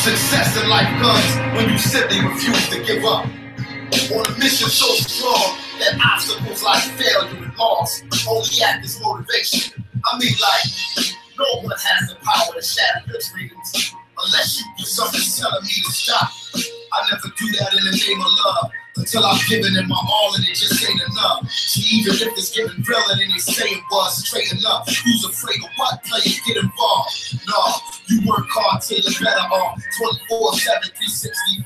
Success in life comes when you simply refuse to give up. On a mission so strong that obstacles like failure and loss only act as motivation. I mean, like, no one has the power to shatter your dreams unless you do something telling me to stop. I never do that in the name of love until I've given it my all and it just ain't enough. See, even if it's getting realer than they say it was, straight enough. Who's afraid of what? Players get involved. No, you work hard till you're better off. 24/7, 365,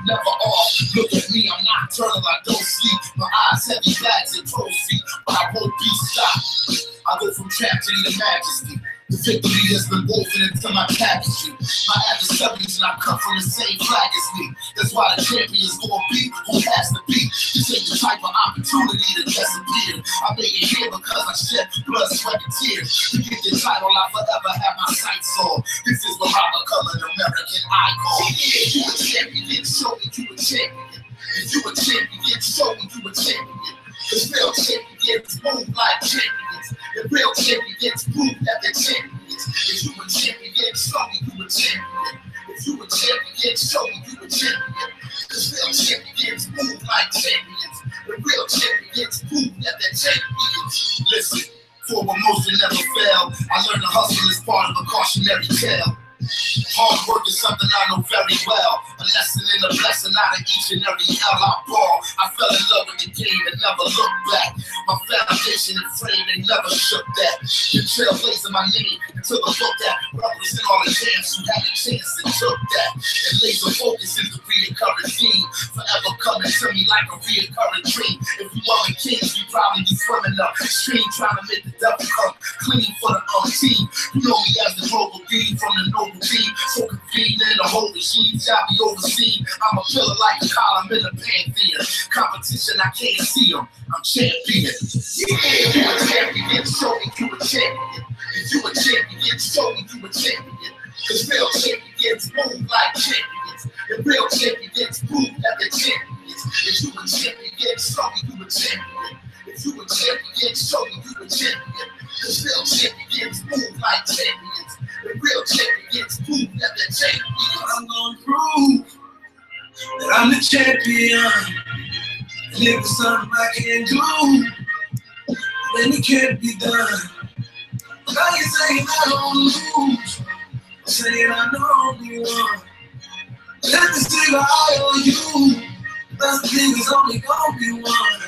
never off. Look at me, I'm nocturnal, I don't sleep. My eyes heavy bags and crow's feet, but I won't be stopped. I go from tragedy to majesty. The victory has been woven into my tapestry. My adversaries and I come from the same flag as me. That's why the champion's gonna be who has to be. This ain't the type of opportunity that disappeared. I made it here because I shed blood, sweat, and tears. To get the title, I forever have my sights on. This is where I become an American icon. If you a champion, show me you a champion. If you a champion, show me you a champion. Cause real champions move like champions. And real champions prove that they're champions. If you a champion, show me you a champion. If you a champion, show me you a champion. Cause real champions move like champions. And real champions prove that they're champions. Listen, for emotion never fail. I learned to hustle is part of a cautionary tale. Hard work is something I know very well. A lesson and a blessing out of each and every hell I ball. I fell in love with the game and never looked back. My foundation and frame, they never shook that. The trailblazing my name until I looked at brothers and all the jams who had a chance and took that. And laser focus is the reoccurring theme. Forever coming to me like a reoccurring dream. If you are the kings, you probably be swimming upstream, trying to make the devil come clean for the team. You know me as the global being from the noble team, so convened in the whole regime shall be overseen. I'm a pillar like a column in the pantheon. Competition, I can't see them. I'm champion. Yeah, if you a champion, show me you a champion. If you a champion, show me you a champion. Cause real champions move like champions. And real champions prove that they're champions. If you a champion, show me you a champion. If you a champion, show me you a champion. Cause real champions move like champions. The real champions prove that they're champions. I'm gonna prove that I'm the champion. And if it's something I can't do, then it can't be done. Now you're saying I don't lose, I'm saying I know you won. Let me see the eye on you. Best thing is only gonna be one.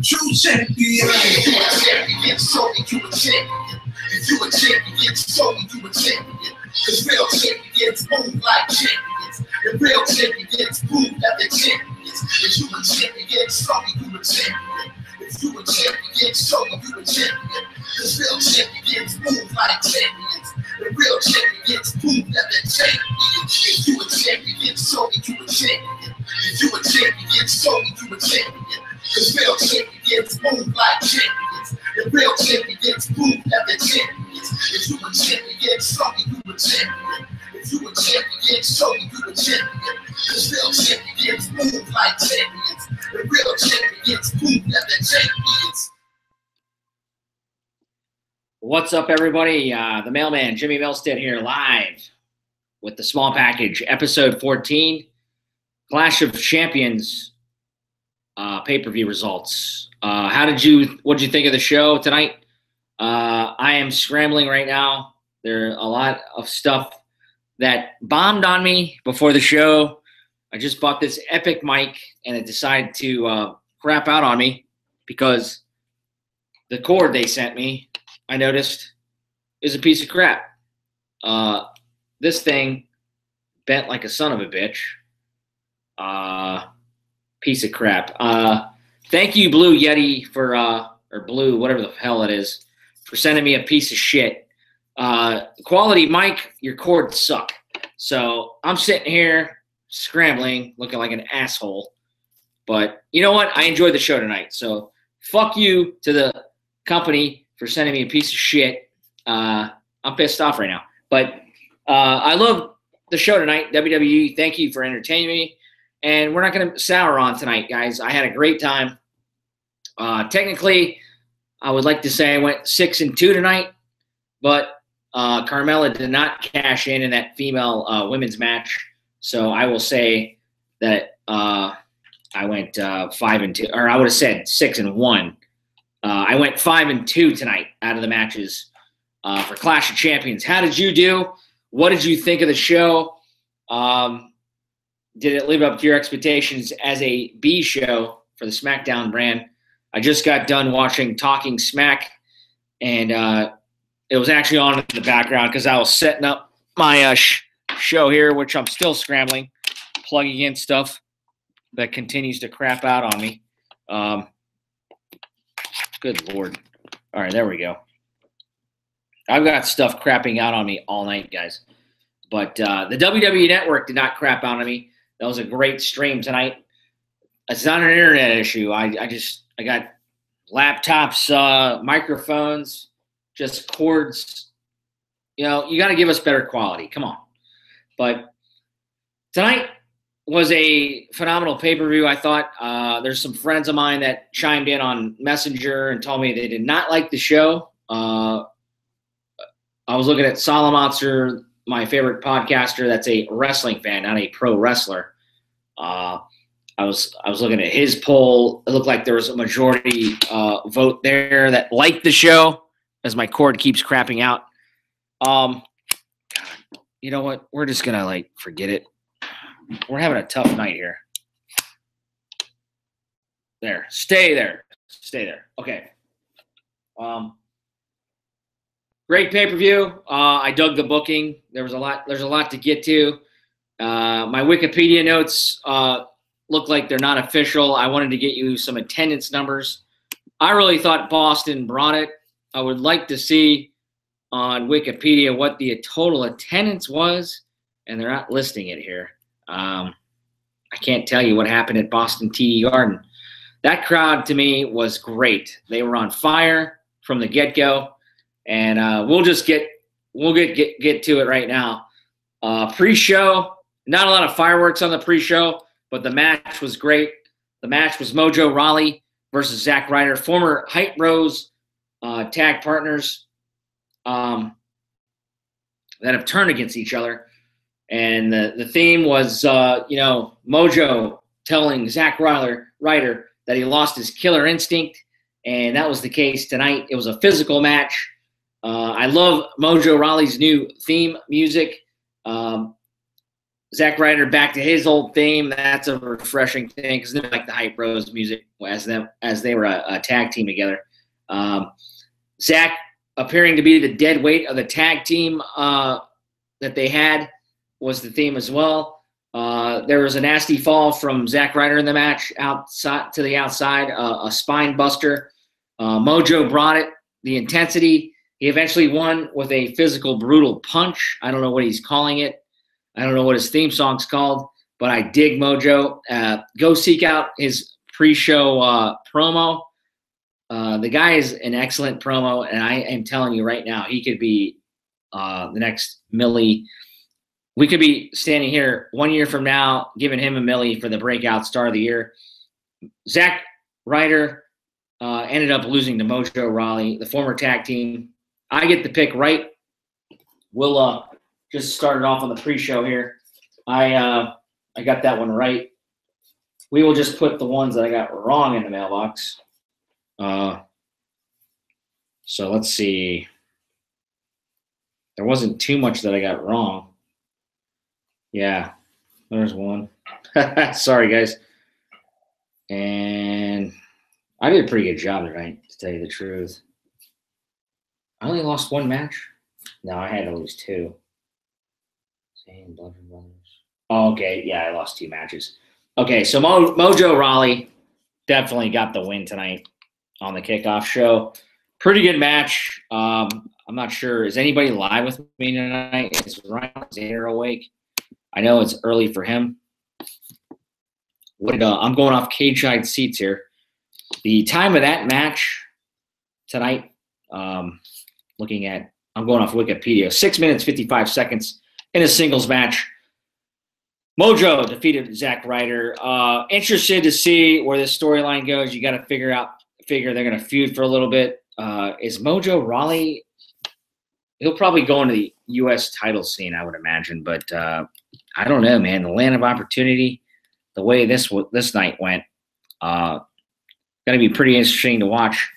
True champion. If you a champion, show me you a champion. If you a champion, show me you a champion. Cause real champions move like champions. And real champions prove that they're champions. If you a champion, show me you a champion. If you a champion, show me you a champion. Cause real champions move like champions. And real champions prove that they're champions. If you a champion, show me you a champion. If you a champion, show me you a champion. Cause real champions move like champions. And real champions prove that they're champions. If you a champion, show me you a champion. If you a champion, show me you a champion. Cause real champions move like champions. And real champions prove that they're champions. What's up, everybody? The Mailman, Jimmy Milstead here, live with the Small Package, episode 14, Clash of Champions pay-per-view results. What'd you think of the show tonight? I am scrambling right now. There are a lot of stuff that bombed on me before the show. I just bought this epic mic, and it decided to crap out on me because the cord they sent me, I noticed, is a piece of crap. This thing bent like a son of a bitch. Piece of crap. Thank you, Blue Yeti, for or Blue, whatever the hell it is, for sending me a piece of shit. Quality mic, your cords suck. So I'm sitting here scrambling, looking like an asshole. But you know what? I enjoyed the show tonight. So fuck you to the company for sending me a piece of shit. I'm pissed off right now. But I love the show tonight. WWE, thank you for entertaining me. And we're not going to sour on tonight, guys. I had a great time. Technically, I would like to say I went 6-2 tonight. But Carmella did not cash in that female women's match. So I will say that I went 5-2, or I would have said 6-1. I went 5-2 tonight out of the matches for Clash of Champions. How did you do? What did you think of the show? Did it live up to your expectations as a B show for the SmackDown brand? I just got done watching Talking Smack, and it was actually on in the background because I was setting up my show here, which I'm still scrambling, plugging in stuff that continues to crap out on me. Good Lord. All right, there we go. I've got stuff crapping out on me all night, guys. But the WWE Network did not crap out on me. That was a great stream tonight. It's not an internet issue. I got laptops, microphones, just cords. You know, you got to give us better quality. Come on. But tonight was a phenomenal pay-per-view, I thought. There's some friends of mine that chimed in on Messenger and told me they did not like the show. I was looking at Solomonster, my favorite podcaster that's a wrestling fan, not a pro wrestler. I was looking at his poll. It looked like there was a majority vote there that liked the show, as my cord keeps crapping out. God, you know what? We're just going to, forget it. We're having a tough night here. There. Stay there. Stay there. Okay. Great pay-per-view. I dug the booking. There's a lot to get to. My Wikipedia notes look like they're not official. I wanted to get you some attendance numbers. I really thought Boston brought it. I would like to see on Wikipedia what the total attendance was, and they're not listing it here. I can't tell you what happened at Boston TD Garden. That crowd to me was great. They were on fire from the get-go. And we'll get to it right now. Pre-show, not a lot of fireworks on the pre-show, but the match was great. The match was Mojo Rawley versus Zack Ryder, former Hype Bros tag partners that have turned against each other. And the theme was, Mojo telling Zack Ryder that he lost his killer instinct, and that was the case tonight. It was a physical match. I love Mojo Rawley's new theme music. Zack Ryder back to his old theme. That's a refreshing thing because they're like the Hype Bros music as they were a tag team together. Zack appearing to be the dead weight of the tag team that they had was the theme as well. There was a nasty fall from Zack Ryder in the match outside to the outside, a spine buster. Mojo brought it, the intensity. He eventually won with a physical, brutal punch. I don't know what he's calling it. I don't know what his theme song's called, but I dig Mojo. Go seek out his pre-show promo. The guy is an excellent promo, and I am telling you right now, he could be the next Millie. We could be standing here 1 year from now giving him a Millie for the breakout star of the year. Zack Ryder ended up losing to Mojo Rawley, the former tag team. I get the pick right. We'll just start it off on the pre-show here. I got that one right. We will just put the ones that I got wrong in the mailbox. So let's see. There wasn't too much that I got wrong. Yeah, there's one. Sorry, guys. And I did a pretty good job tonight, to tell you the truth. I only lost one match. No, I had to lose two. Same Blood Brothers. Oh, okay. Yeah, I lost two matches. Okay, so Mojo Rawley definitely got the win tonight on the kickoff show. Pretty good match. I'm not sure. Is anybody live with me tonight? Is Ryan Zander awake? I know it's early for him. I'm going off cage-side seats here. The time of that match tonight, I'm going off Wikipedia, 6 minutes, 55 seconds in a singles match. Mojo defeated Zack Ryder. Interested to see where this storyline goes. You got to figure they're going to feud for a little bit. Is Mojo Rawley he'll probably go into the U.S. title scene, I would imagine. But I don't know, man. The land of opportunity, the way this night went, going to be pretty interesting to watch.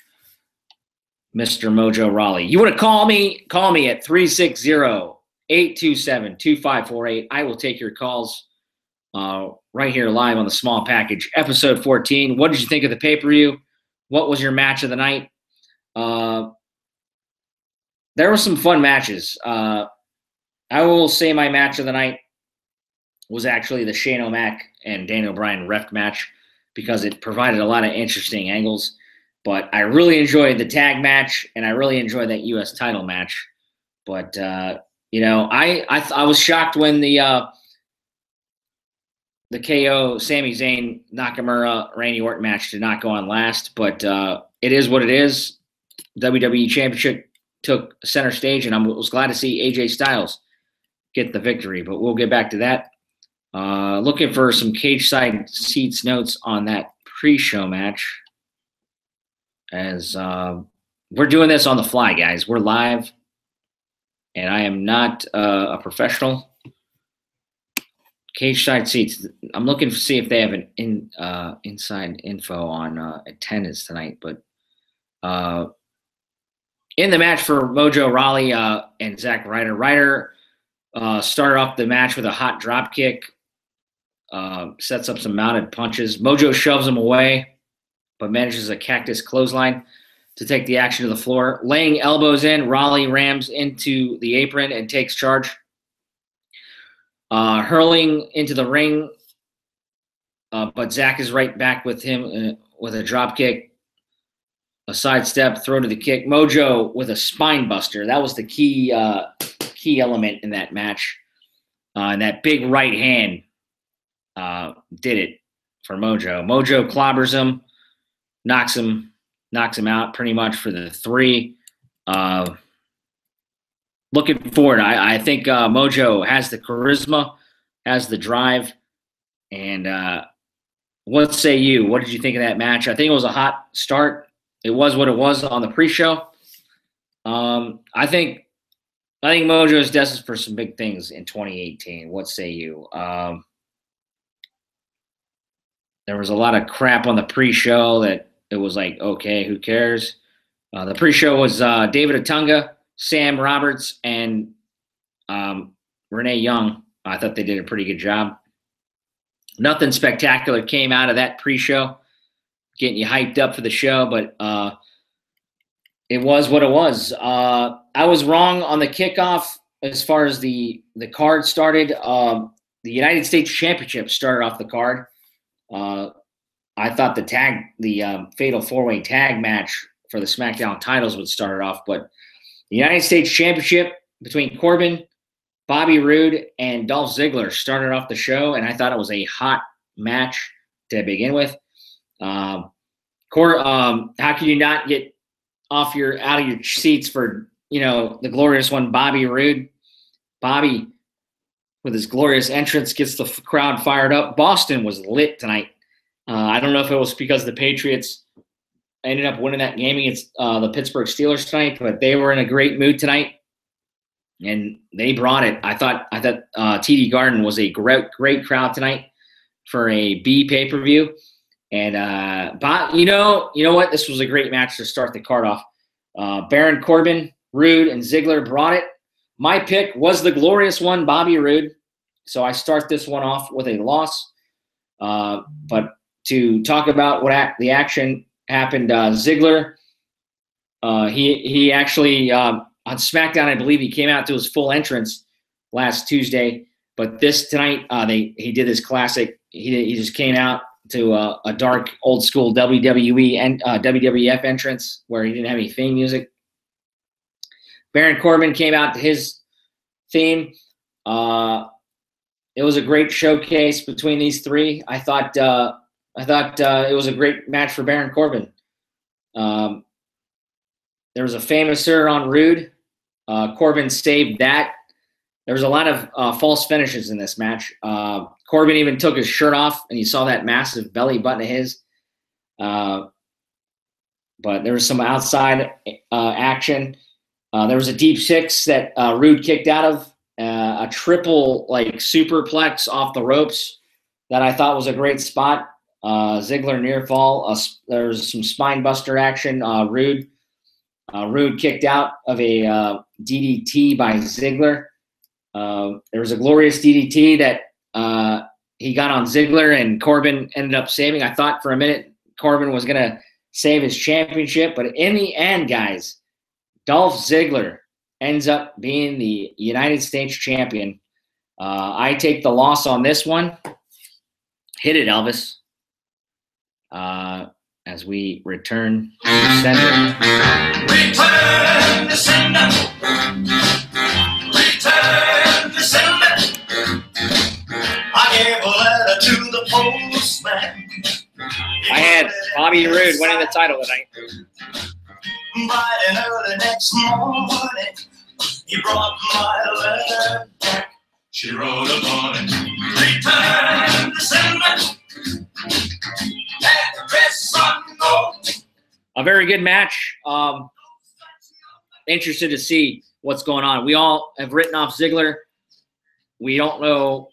Mr. Mojo Rawley. You want to call me? Call me at 360-827-2548. I will take your calls right here live on the Small Package, episode 14. What did you think of the pay-per-view? What was your match of the night? There were some fun matches. I will say my match of the night was actually the Shane O'Mac and Daniel Bryan ref match because it provided a lot of interesting angles. But I really enjoyed the tag match, and I really enjoyed that U.S. title match. But I was shocked when the KO Sami Zayn Nakamura Randy Orton match did not go on last. But it is what it is. WWE Championship took center stage, and I was glad to see AJ Styles get the victory. But we'll get back to that. Looking for some cage side seats notes on that pre-show match. As we're doing this on the fly, guys. We're live, and I am not a professional. Cage side seats. I'm looking to see if they have an inside info on attendance tonight. But in the match for Mojo Rawley and Zack Ryder, Ryder started off the match with a hot drop kick, sets up some mounted punches. Mojo shoves him away, but manages a cactus clothesline to take the action to the floor. Laying elbows in, Rawley rams into the apron and takes charge. Hurling into the ring, but Zach is right back with him with a drop kick, a sidestep, throw to the kick. Mojo with a spine buster. That was the key element in that match. And that big right hand did it for Mojo. Mojo clobbers him. Knocks him out pretty much for the 3. Looking forward, I think Mojo has the charisma, has the drive, and what say you? What did you think of that match? I think it was a hot start. It was what it was on the pre-show. I think Mojo is destined for some big things in 2018. What say you? There was a lot of crap on the pre-show that it was like, okay, who cares? The pre-show was David Otunga, Sam Roberts, and Renee Young. I thought they did a pretty good job. Nothing spectacular came out of that pre-show, getting you hyped up for the show, but it was what it was. I was wrong on the kickoff as far as the card started. The United States Championship started off the card. I thought the fatal 4-way tag match for the SmackDown titles would start it off, but the United States Championship between Corbin, Bobby Roode, and Dolph Ziggler started off the show, and I thought it was a hot match to begin with. How can you not get out of your seats for the glorious one, Bobby Roode? Bobby, with his glorious entrance, gets the crowd fired up. Boston was lit tonight. I don't know if it was because the Patriots ended up winning that game against the Pittsburgh Steelers tonight, but they were in a great mood tonight, and they brought it. I thought TD Garden was a great crowd tonight for a B pay-per-view, and you know what? This was a great match to start the card off. Baron Corbin, Roode, and Ziggler brought it. My pick was the glorious one, Bobby Roode, so I start this one off with a loss. But to talk about what the action happened, Ziggler, he actually on SmackDown, I believe he came out to his full entrance last Tuesday, but tonight he did his classic. He just came out to a dark old school WWE and WWF entrance where he didn't have any theme music. Baron Corbin came out to his theme. It was a great showcase between these three. I thought it was a great match for Baron Corbin. There was a famouser on Roode. Corbin saved that. There was a lot of false finishes in this match. Corbin even took his shirt off, and you saw that massive belly button of his. But there was some outside action. There was a deep six that Rude kicked out of, a triple superplex off the ropes that I thought was a great spot. Ziggler near fall. There was some spine buster action. Rude kicked out of a DDT by Ziggler. There was a glorious DDT that he got on Ziggler, and Corbin ended up saving. I thought for a minute Corbin was going to save his championship, but in the end, guys, Dolph Ziggler ends up being the United States champion. I take the loss on this one. Hit it, Elvis. As we return to sender. Return to sender. Return to sender. I gave a letter to the postman. I had Bobby Roode winning the title tonight. Bright and early next morning, he brought my letter back. She wrote upon it, return to sender. Address unknown. A very good match. Interested to see what's going on. We all have written off Ziggler. We don't know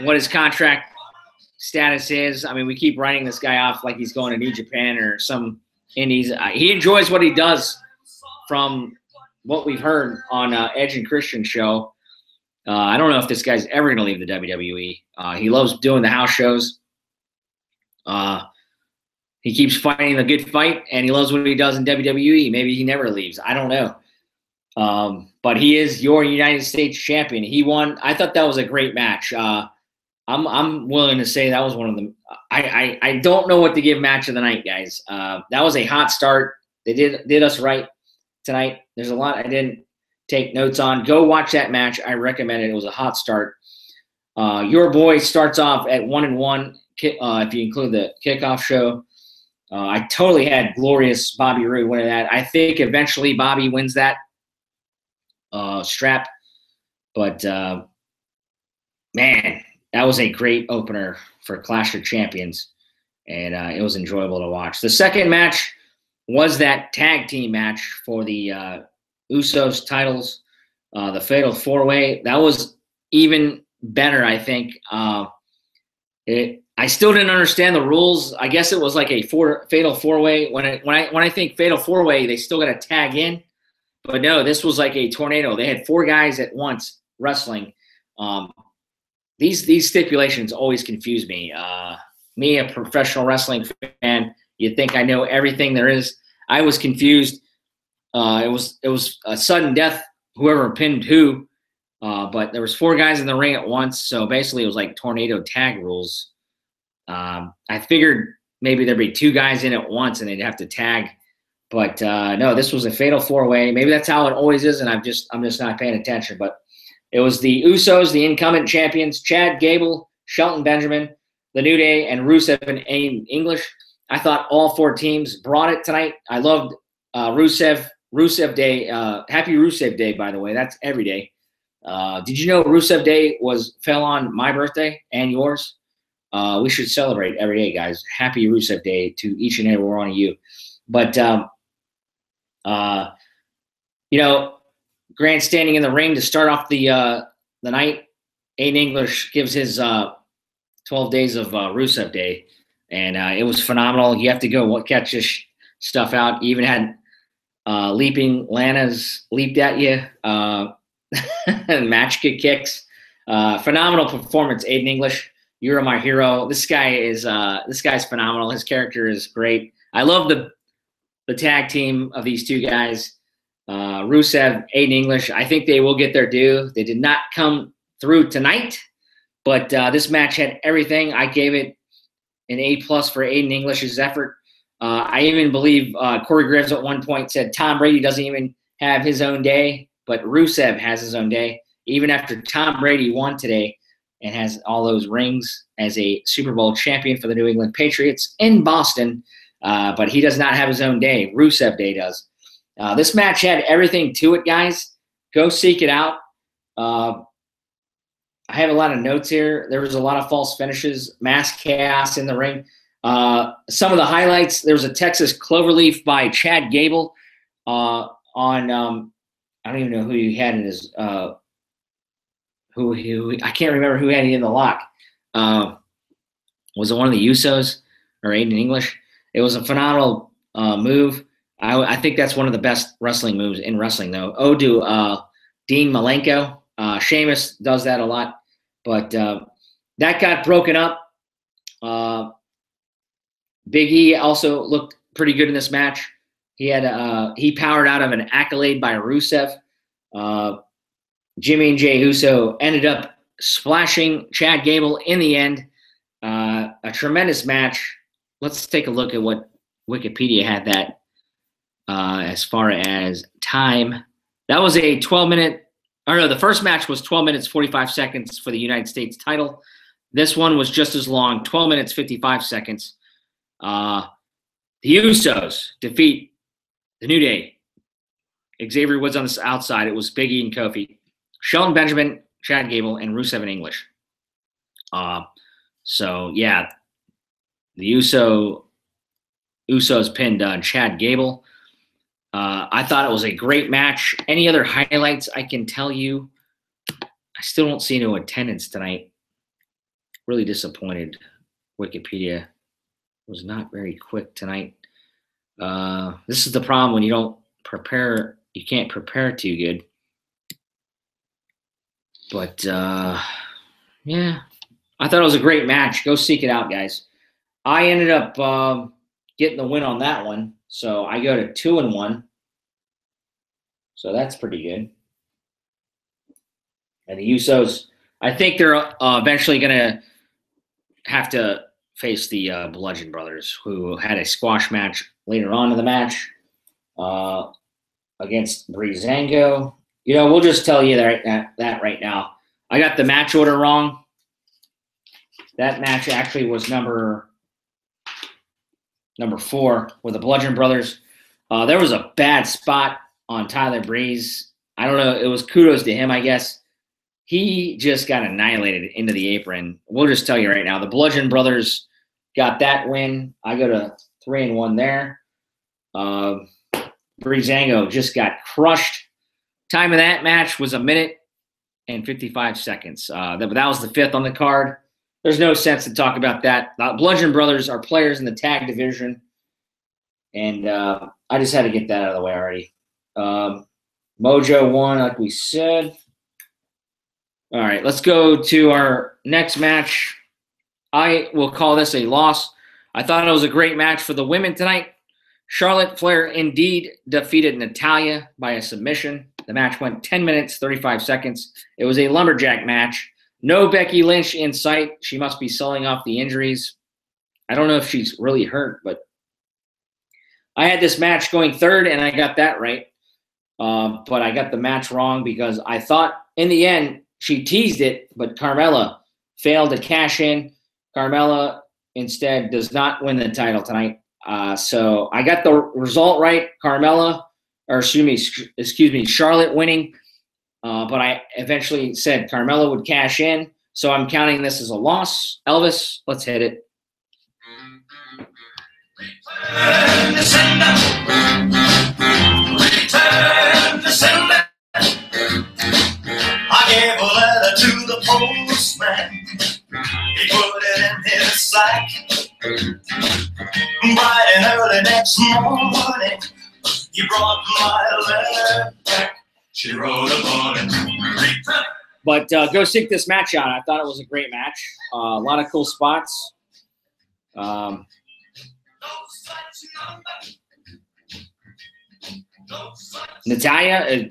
what his contract status is. I mean, we keep writing this guy off like he's going to New Japan or some indies. He enjoys what he does from what we've heard on Edge and Christian's show. I don't know if this guy's ever going to leave the WWE. He loves doing the house shows. He keeps fighting the good fight, and he loves what he does in WWE. Maybe he never leaves. I don't know. But he is your United States champion. He won. I thought that was a great match. I'm willing to say that was one of them. I don't know what to give match of the night, guys. That was a hot start. They did us right tonight. There's a lot I didn't take notes on. Go watch that match. I recommend it. It was a hot start. Your boy starts off at 1-1. If you include the kickoff show. I totally had glorious Bobby Roode winning that. I think eventually Bobby wins that strap. But, man, that was a great opener for Clash of Champions, and it was enjoyable to watch. The second match was that tag team match for the Usos titles, the Fatal 4-Way. That was even better, I think. I still didn't understand the rules. I guess it was like a Fatal 4-Way. When I think Fatal 4-Way, they still got to tag in. But no, this was like a tornado. They had 4 guys at once wrestling. These stipulations always confuse me. Me, a professional wrestling fan, you'd think I know everything there is. I was confused. It was a sudden death, whoever pinned who. But there was 4 guys in the ring at once, so basically it was like tornado tag rules. I figured maybe there'd be 2 guys in at once and they'd have to tag. But no, this was a Fatal 4-Way. Maybe that's how it always is, and I'm just not paying attention. But it was the Usos, the incumbent champions, Chad Gable, Shelton Benjamin, The New Day, and Rusev and Aiden English. I thought all 4 teams brought it tonight. I loved Rusev Day. Happy Rusev Day, by the way. That's every day. Did you know Rusev Day fell on my birthday and yours? We should celebrate every day, guys. Happy Rusev Day to each and every one of you. But, grandstanding in the ring to start off the night, Aiden English gives his 12 days of Rusev Day, and it was phenomenal. You have to go catch this stuff out. You even had leaping Lana's leaped at you, and match kicks. Phenomenal performance, Aiden English. You're my hero. This guy's phenomenal. His character is great. I love the tag team of these 2 guys. Rusev, Aiden English, I think they will get their due. They did not come through tonight, but this match had everything. I gave it an A+ for Aiden English's effort. I even believe Corey Graves at one point said Tom Brady doesn't even have his own day, but Rusev has his own day. Even after Tom Brady won today and has all those rings as a Super Bowl champion for the New England Patriots in Boston, but he does not have his own day. Rusev Day does. This match had everything to it, guys. Go seek it out. I have a lot of notes here. There was a lot of false finishes, mass chaos in the ring. Some of the highlights, there was a Texas Cloverleaf by Chad Gable on I don't even know who he had in his who I can't remember who had it in the lock. Was it one of the Usos or Aiden English? It was a phenomenal move. I think that's one of the best wrestling moves in wrestling, though. Dean Malenko. Sheamus does that a lot, but that got broken up. Big E also looked pretty good in this match. He powered out of an accolade by Rusev. Jimmy and Jey Uso ended up splashing Chad Gable in the end. A tremendous match. Let's take a look at what Wikipedia had that as far as time. That was a 12-minute – or no, the first match was 12 minutes, 45 seconds for the United States title. This one was just as long, 12 minutes, 55 seconds. The Usos defeat the New Day. Xavier Woods on the outside. It was Big E and Kofi. Shelton Benjamin, Chad Gable, and Rusev in English. So, yeah, the Usos pinned Chad Gable. I thought it was a great match. Any other highlights I can tell you? I still don't see no attendance tonight. Really disappointed. Wikipedia was not very quick tonight. This is the problem when you don't prepare. You can't prepare too good. But, yeah, I thought it was a great match. Go seek it out, guys. I ended up getting the win on that one. So I go to 2-1. So that's pretty good. And the Usos, I think they're eventually going to have to face the Bludgeon Brothers, who had a squash match later on in the match against Breezango. You know, we'll just tell you that right now. I got the match order wrong. That match actually was number 4 with the Bludgeon Brothers. There was a bad spot on Tyler Breeze. I don't know. It was kudos to him, I guess. He just got annihilated into the apron. We'll just tell you right now, the Bludgeon Brothers got that win. I go to 3-1 there. Breezango just got crushed. Time of that match was 1 minute and 55 seconds. That was the 5th on the card. There's no sense to talk about that. The Bludgeon Brothers are players in the tag division, and I just had to get that out of the way already. Mojo won, like we said. All right, let's go to our next match. I will call this a loss. I thought it was a great match for the women tonight. Charlotte Flair indeed defeated Natalya by a submission. The match went 10 minutes, 35 seconds. It was a lumberjack match. No Becky Lynch in sight. She must be selling off the injuries. I don't know if she's really hurt, but I had this match going 3rd, and I got that right. But I got the match wrong because I thought in the end she teased it, but Carmella failed to cash in. Carmella instead does not win the title tonight. So I got the result right. Charlotte winning. But I eventually said Carmella would cash in. So I'm counting this as a loss. Elvis, let's hit it. Return to sender. Return to sender. I gave a letter to the postman. He put it in his sack. Bright and early next morning, he brought my letter back. She wrote upon it. But go seek this match out. I thought it was a great match. A lot of cool spots. Natalya,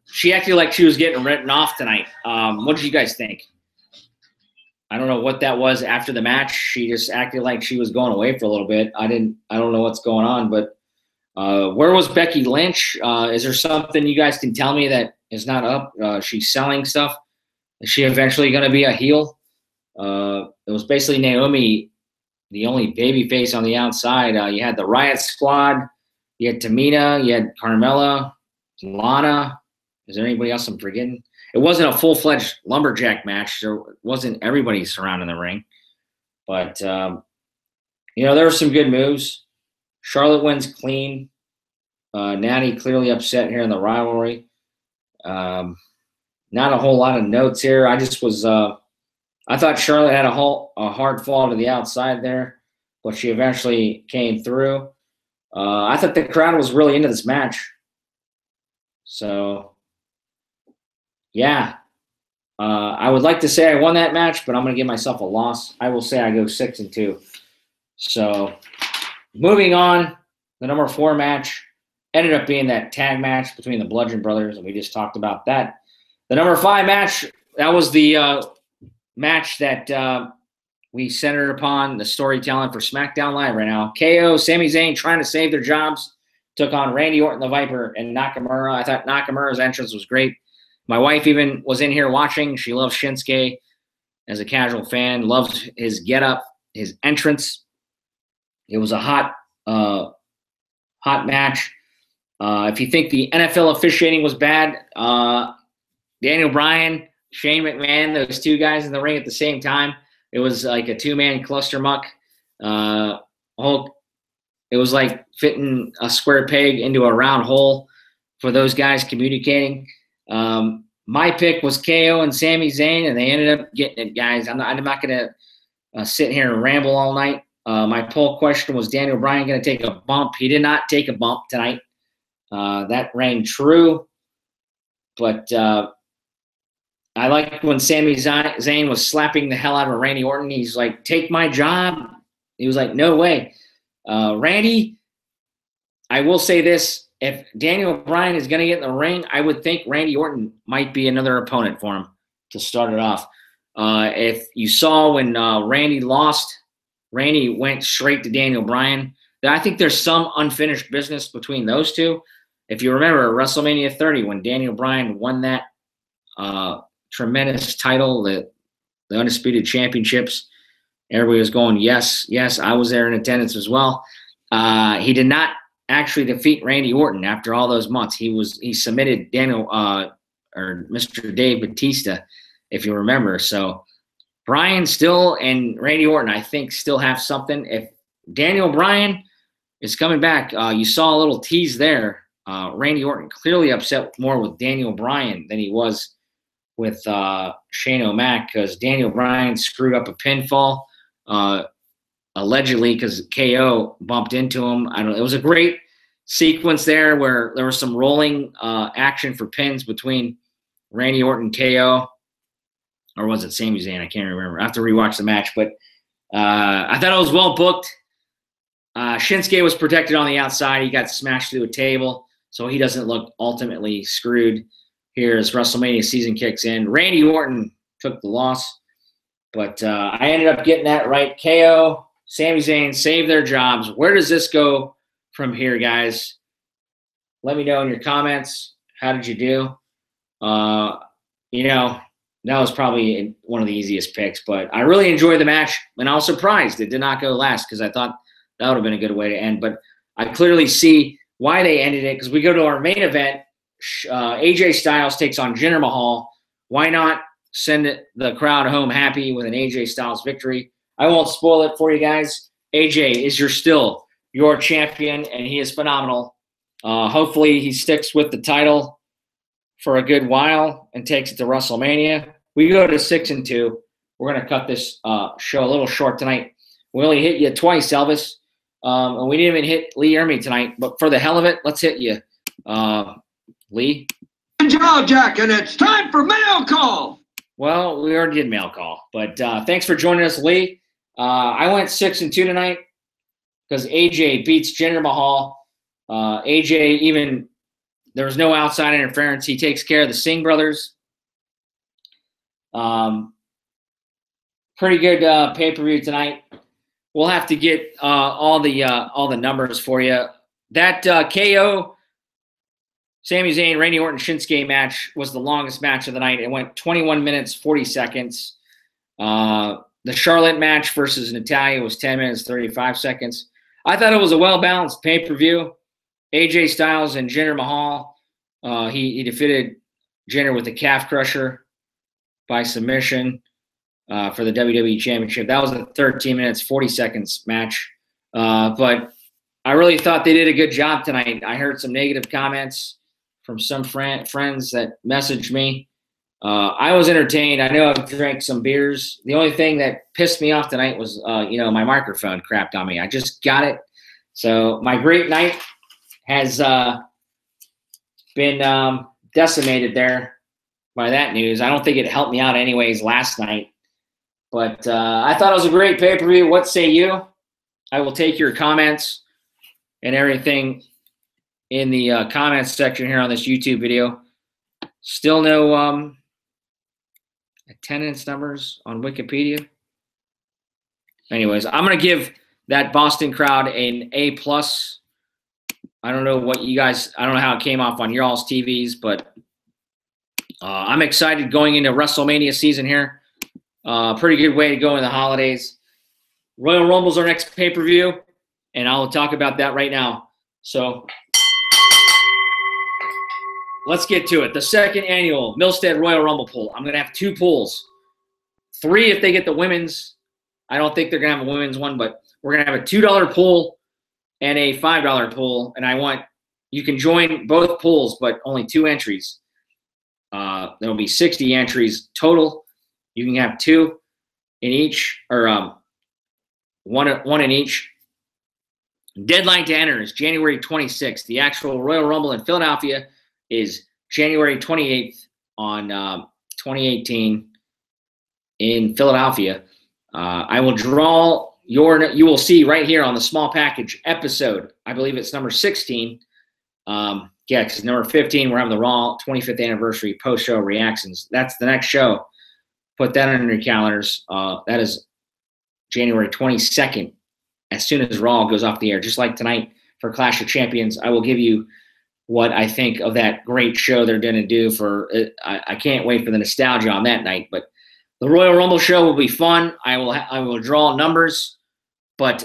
she acted like she was getting written off tonight. What did you guys think? I don't know what that was after the match. She just acted like she was going away for a little bit. I don't know what's going on, but where was Becky Lynch? Is there something you guys can tell me that is not up? She's selling stuff. Is she eventually going to be a heel? It was basically Naomi, the only baby face on the outside. You had the Riot Squad. You had Tamina. You had Carmella, Lana. Is there anybody else I'm forgetting? It wasn't a full-fledged lumberjack match. There wasn't everybody surrounding the ring. But, there were some good moves. Charlotte wins clean. Natty clearly upset here in the rivalry. Not a whole lot of notes here. I just was I thought Charlotte had a hard fall to the outside there, but she eventually came through. I thought the crowd was really into this match. So, yeah. I would like to say I won that match, but I'm going to give myself a loss. I will say I go 6-2. So, moving on, the number 4 match ended up being that tag match between the Bludgeon Brothers, and we just talked about that. The number 5 match, that was the match that we centered upon the storytelling for SmackDown Live right now. KO, Sami Zayn trying to save their jobs, took on Randy Orton, the Viper, and Nakamura. I thought Nakamura's entrance was great. My wife even was in here watching. She loves Shinsuke as a casual fan, loved his getup, his entrance. It was a hot match. If you think the NFL officiating was bad, Daniel Bryan, Shane McMahon, those two guys in the ring at the same time, it was like a 2-man cluster muck. It was like fitting a square peg into a round hole for those guys communicating. My pick was KO and Sami Zayn, and they ended up getting it, guys. I'm not going to sit here and ramble all night. My poll question was Daniel Bryan going to take a bump? He did not take a bump tonight. That rang true. But I liked when Sami Zayn was slapping the hell out of Randy Orton. He's like, take my job. He was like, no way. Randy, I will say this. If Daniel Bryan is going to get in the ring, I would think Randy Orton might be another opponent for him to start it off. If you saw when Randy lost, Randy went straight to Daniel Bryan. I think there's some unfinished business between those two. If you remember WrestleMania 30, when Daniel Bryan won that tremendous title, the Undisputed Championships, everybody was going, yes, I was there in attendance as well. He did not actually defeat Randy Orton after all those months. He submitted Daniel or Mr. Dave Batista, if you remember. So Bryan still and Randy Orton, I think, still have something. If Daniel Bryan is coming back, you saw a little tease there. Randy Orton clearly upset more with Daniel Bryan than he was with Shane O'Mac, because Daniel Bryan screwed up a pinfall, allegedly because KO bumped into him. I don't know. It was a great sequence there where there was some rolling action for pins between Randy Orton and KO, or was it Sami Zayn? I can't remember. I have to rewatch the match, but I thought it was well booked. Shinsuke was protected on the outside. He got smashed through a table, so he doesn't look ultimately screwed here as WrestleMania season kicks in. Randy Orton took the loss, but I ended up getting that right. KO, Sami Zayn saved their jobs. Where does this go from here, guys? Let me know in your comments. How did you do? That was probably one of the easiest picks, but I really enjoyed the match, and I was surprised it did not go last because I thought that would have been a good way to end. But I clearly see why they ended it, because we go to our main event. AJ Styles takes on Jinder Mahal. Why not send the crowd home happy with an AJ Styles victory? I won't spoil it for you guys. AJ is still your champion, and he is phenomenal. Hopefully he sticks with the title for a good while and takes it to WrestleMania. We go to 6-2. We're going to cut this show a little short tonight. We only hit you twice, Elvis. And we didn't even hit Lee Ermey tonight. But for the hell of it, let's hit you, Lee. Good job, Jack, and it's time for mail call. Well, we already did mail call. But thanks for joining us, Lee. I went 6-2 tonight because AJ beats Jinder Mahal. AJ, even there was no outside interference. He takes care of the Singh brothers. Pretty good pay-per-view tonight. We'll have to get all the numbers for you. That KO, Sami Zayn, Randy Orton, Shinsuke match was the longest match of the night. It went 21 minutes, 40 seconds. The Charlotte match versus Natalya was 10 minutes, 35 seconds. I thought it was a well-balanced pay-per-view. AJ Styles and Jinder Mahal. He defeated Jinder with a calf crusher by submission for the WWE Championship. That was a 13 minutes, 40 seconds match. But I really thought they did a good job tonight. I heard some negative comments from some friends that messaged me. I was entertained. I know I've drank some beers. The only thing that pissed me off tonight was, my microphone crapped on me. I just got it. So my great night has been decimated there by that news. I don't think it helped me out anyways last night. But I thought it was a great pay-per-view. What say you? I will take your comments and everything in the comments section here on this YouTube video. Still no attendance numbers on Wikipedia. Anyways, I'm going to give that Boston crowd an A+. I don't know what you guys – I don't know how it came off on your all's TVs, but I'm excited going into WrestleMania season here. Pretty good way to go in the holidays. Royal Rumble's our next pay-per-view, and I'll talk about that right now. So let's get to it. The second annual Milstead Royal Rumble pool. I'm going to have 2 pools. 3 if they get the women's. I don't think they're going to have a women's one, but we're going to have a $2 pool and a $5 pool. And you can join both pools, but only 2 entries. There'll be 60 entries total. You can have 2 in each, or one in each. Deadline to enter is January 26th. The actual Royal Rumble in Philadelphia is January 28th on 2018 in Philadelphia. I will draw you will see right here on the small package episode. I believe it's number 16. Because number 15, we're having the Raw 25th anniversary post-show reactions. That's the next show. Put that on your calendars. That is January 22nd. As soon as Raw goes off the air, just like tonight for Clash of Champions, I will give you what I think of that great show they're going to do. I can't wait for the nostalgia on that night. But the Royal Rumble show will be fun. I will draw numbers. But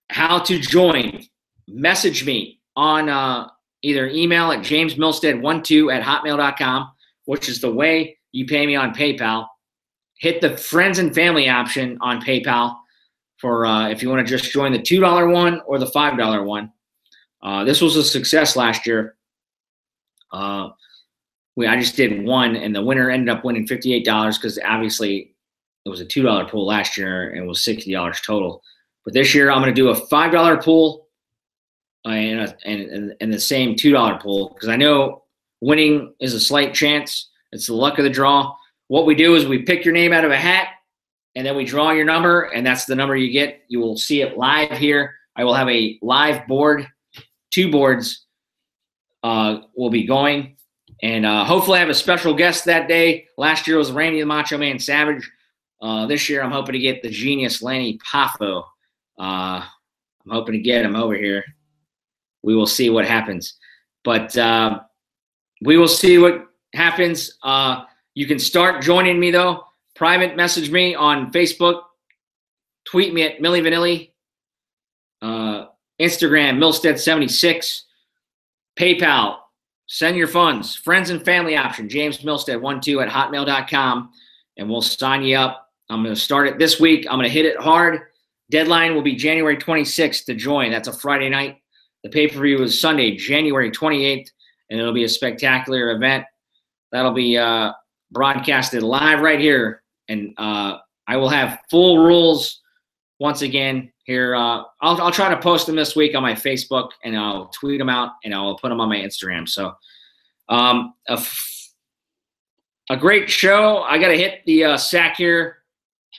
how to join? Message me on either email at jamesmilstead12@hotmail.com, which is the way you pay me on PayPal. Hit the friends and family option on PayPal for if you want to just join the $2 one or the $5 one. This was a success last year. I just did one, and the winner ended up winning $58 because obviously it was a $2 pool last year and it was $60 total. But this year I'm going to do a $5 pool and the same $2 pool because I know winning is a slight chance. It's the luck of the draw. What we do is we pick your name out of a hat, and then we draw your number, and that's the number you get. You will see it live here. I will have a live board. 2 boards will be going. And hopefully I have a special guest that day. Last year was Randy the Macho Man Savage. This year I'm hoping to get the genius Lanny Poffo. I'm hoping to get him over here. We will see what happens. But we will see what happens. You can start joining me, though. Private message me on Facebook. Tweet me at Millie Vanilli. Instagram, Milstead76. PayPal, send your funds. Friends and family option, jamesmilstead12@hotmail.com, and we'll sign you up. I'm going to start it this week. I'm going to hit it hard. Deadline will be January 26th to join. That's a Friday night. The pay-per-view is Sunday, January 28th, and it'll be a spectacular event. That'll be broadcasted live right here, and I will have full rules once again here. I'll try to post them this week on my Facebook, and I'll tweet them out, and I'll put them on my Instagram. So a great show. I got to hit the sack here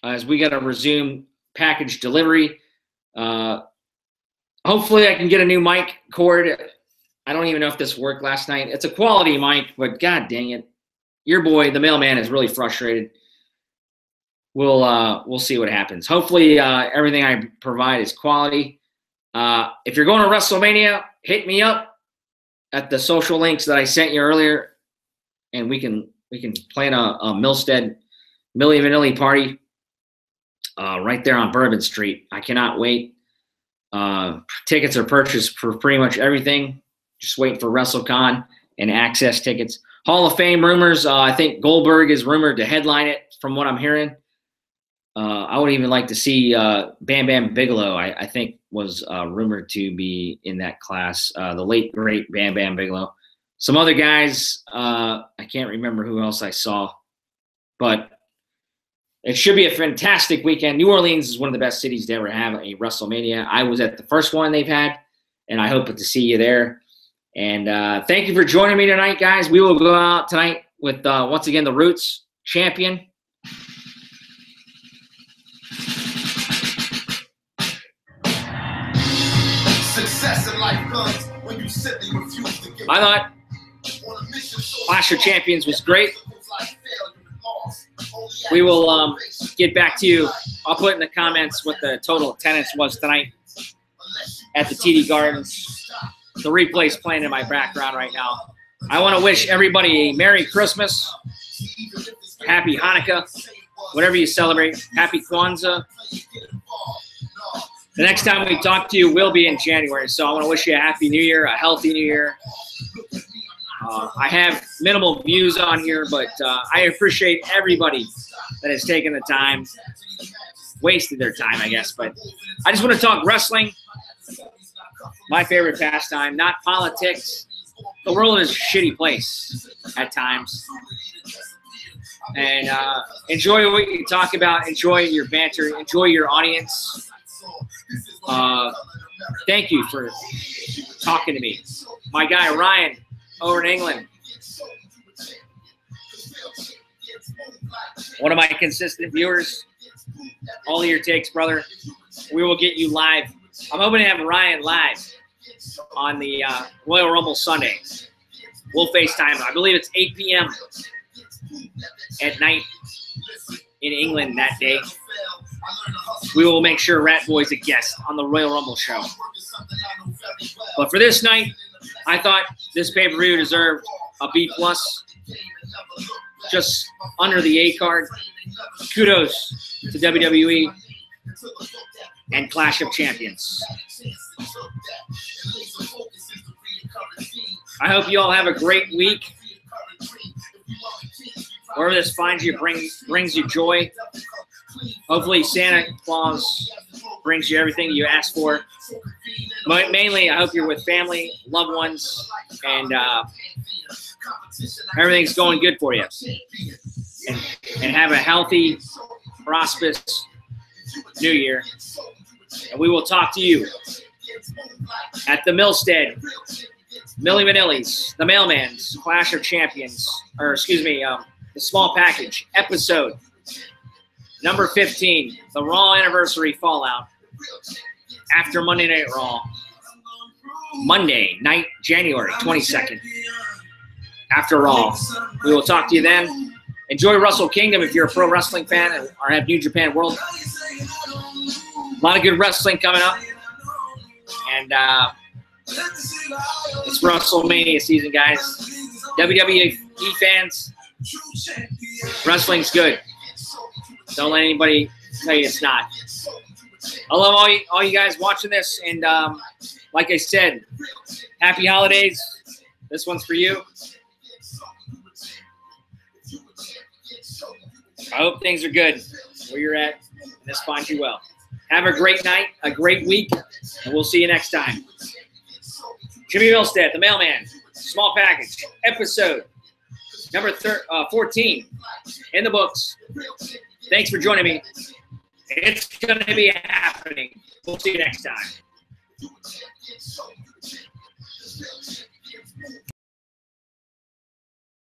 as we got to resume package delivery. Hopefully I can get a new mic cord. I don't even know if this worked last night. It's a quality mic, but God dang it. Your boy, the mailman, is really frustrated. We'll see what happens. Hopefully everything I provide is quality. If you're going to WrestleMania, hit me up at the social links that I sent you earlier, and we can plan a Milstead Millie Vanilli party right there on Bourbon Street. I cannot wait. Tickets are purchased for pretty much everything. Just waiting for WrestleCon and access tickets. Hall of Fame rumors. I think Goldberg is rumored to headline it from what I'm hearing. I would even like to see Bam Bam Bigelow, I think was rumored to be in that class. The late, great Bam Bam Bigelow. some other guys. I can't remember who else I saw, but it should be a fantastic weekend. New Orleans is one of the best cities to ever have a WrestleMania. I was at the first one they've had, and I hope to see you there. And thank you for joining me tonight, guys. We will go out tonight with, once again, the Roots champion. Success in life comes when you simply refuse to give I thought Clash of Champions was great. We will get back to you. I'll put in the comments what the total attendance was tonight at the TD Gardens. The replay's playing in my background right now. I want to wish everybody a Merry Christmas, Happy Hanukkah, whatever you celebrate, Happy Kwanzaa. The next time we talk to you will be in January, so I want to wish you a Happy New Year, a healthy New Year. I have minimal views on here, but I appreciate everybody that has taken the time, wasted their time, I guess. But I just want to talk wrestling, my favorite pastime, not politics. The world is a shitty place at times. And enjoy what you talk about. Enjoy your banter. Enjoy your audience. Thank you for talking to me. My guy, Ryan, over in England. One of my consistent viewers. All of your takes, brother. We will get you live. I'm hoping to have Ryan live on the Royal Rumble Sunday. We'll FaceTime. I believe it's 8 p.m. at night in England that day. We will make sure Rat Boy's a guest on the Royal Rumble show. But for this night, I thought this pay-per-view deserved a B+, just under the A card. Kudos to WWE and Clash of Champions. I hope you all have a great week. Wherever this finds you, brings you joy. Hopefully Santa Claus brings you everything you ask for. But mainly, I hope you're with family, loved ones, and everything's going good for you. And have a healthy, prosperous New Year. And we will talk to you at the Milstead, Millie Vanilli's, the Mailman's, Clash of Champions, or excuse me, the Small Package, episode number 15, the Raw Anniversary Fallout, after Monday Night Raw, Monday night, January 22nd, after Raw. We will talk to you then. Enjoy Wrestle Kingdom if you're a pro wrestling fan or have New Japan World. A lot of good wrestling coming up. And it's WrestleMania season, guys. WWE fans, wrestling's good. Don't let anybody tell you it's not. I love all you guys watching this. And like I said, happy holidays. This one's for you. I hope things are good where you're at. And this finds you well. Have a great night, a great week, and we'll see you next time. Jimmy Milstead, the Mailman, Small Package, episode number 14 in the books. Thanks for joining me. It's going to be happening. We'll see you next time.